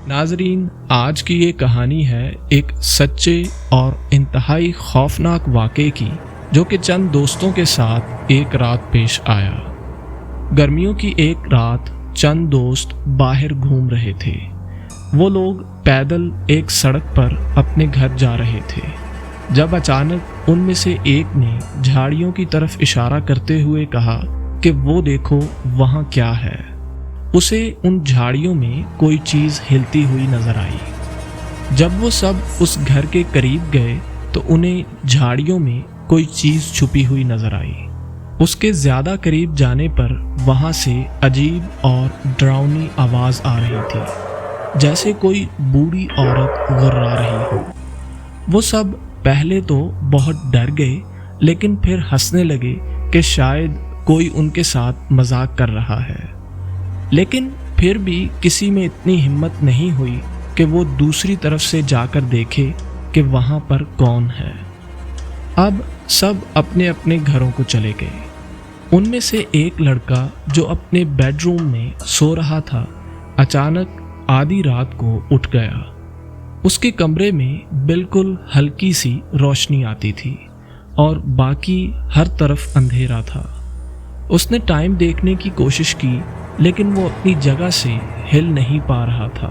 नाजरीन, आज की ये कहानी है एक सच्चे और इंतहाई खौफनाक वाक़े की, जो कि चंद दोस्तों के साथ एक रात पेश आया। गर्मियों की एक रात चंद दोस्त बाहर घूम रहे थे। वो लोग पैदल एक सड़क पर अपने घर जा रहे थे, जब अचानक उनमें से एक ने झाड़ियों की तरफ इशारा करते हुए कहा कि वो देखो वहाँ क्या है। उसे उन झाड़ियों में कोई चीज़ हिलती हुई नजर आई। जब वो सब उस घर के करीब गए तो उन्हें झाड़ियों में कोई चीज़ छुपी हुई नजर आई। उसके ज़्यादा करीब जाने पर वहाँ से अजीब और डरावनी आवाज़ आ रही थी, जैसे कोई बूढ़ी औरत गुर्रा रही हो। वो सब पहले तो बहुत डर गए, लेकिन फिर हंसने लगे कि शायद कोई उनके साथ मजाक कर रहा है। लेकिन फिर भी किसी में इतनी हिम्मत नहीं हुई कि वो दूसरी तरफ से जाकर देखे कि वहाँ पर कौन है। अब सब अपने अपने घरों को चले गए। उनमें से एक लड़का जो अपने बेडरूम में सो रहा था, अचानक आधी रात को उठ गया। उसके कमरे में बिल्कुल हल्की सी रोशनी आती थी और बाकी हर तरफ अंधेरा था। उसने टाइम देखने की कोशिश की, लेकिन वो अपनी जगह से हिल नहीं पा रहा था।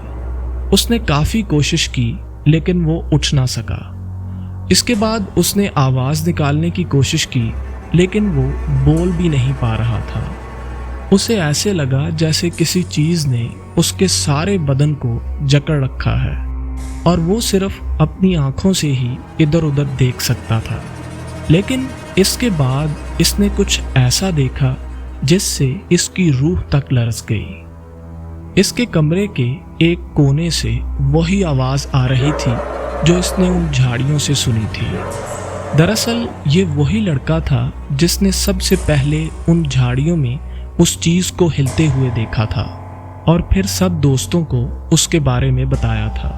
उसने काफ़ी कोशिश की, लेकिन वो उठ ना सका। इसके बाद उसने आवाज़ निकालने की कोशिश की, लेकिन वो बोल भी नहीं पा रहा था। उसे ऐसे लगा जैसे किसी चीज़ ने उसके सारे बदन को जकड़ रखा है और वो सिर्फ अपनी आँखों से ही इधर उधर देख सकता था। लेकिन इसके बाद इसने कुछ ऐसा देखा जिससे इसकी रूह तक लरस गई। इसके कमरे के एक कोने से वही आवाज़ आ रही थी जो इसने उन झाड़ियों से सुनी थी। दरअसल ये वही लड़का था जिसने सबसे पहले उन झाड़ियों में उस चीज़ को हिलते हुए देखा था और फिर सब दोस्तों को उसके बारे में बताया था।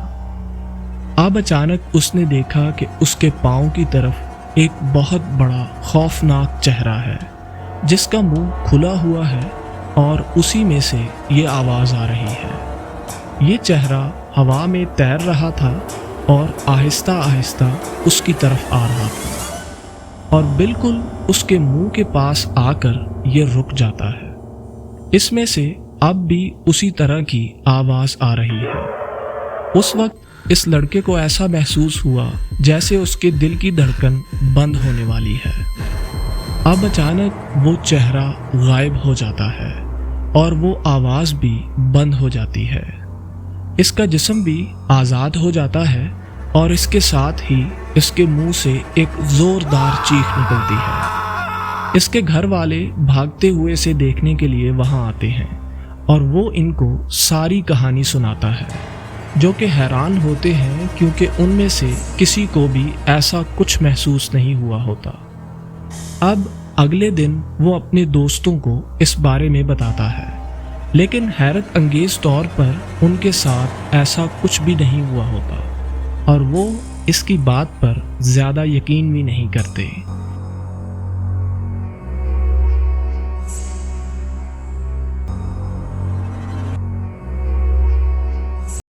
अब अचानक उसने देखा कि उसके पाँव की तरफ एक बहुत बड़ा खौफनाक चेहरा है, जिसका मुंह खुला हुआ है और उसी में से ये आवाज़ आ रही है। ये चेहरा हवा में तैर रहा था और आहिस्ता आहिस्ता उसकी तरफ आ रहा था और बिल्कुल उसके मुंह के पास आकर ये रुक जाता है। इसमें से अब भी उसी तरह की आवाज़ आ रही है। उस वक्त इस लड़के को ऐसा महसूस हुआ जैसे उसके दिल की धड़कन बंद होने वाली है। अब अचानक वो चेहरा गायब हो जाता है और वो आवाज़ भी बंद हो जाती है। इसका जिस्म भी आज़ाद हो जाता है और इसके साथ ही इसके मुंह से एक ज़ोरदार चीख निकलती है। इसके घर वाले भागते हुए इसे देखने के लिए वहाँ आते हैं और वो इनको सारी कहानी सुनाता है, जो कि हैरान होते हैं क्योंकि उनमें से किसी को भी ऐसा कुछ महसूस नहीं हुआ होता। अब अगले दिन वो अपने दोस्तों को इस बारे में बताता है, लेकिन हैरत अंगेज तौर पर उनके साथ ऐसा कुछ भी नहीं हुआ होता और वो इसकी बात पर ज़्यादा यकीन भी नहीं करते।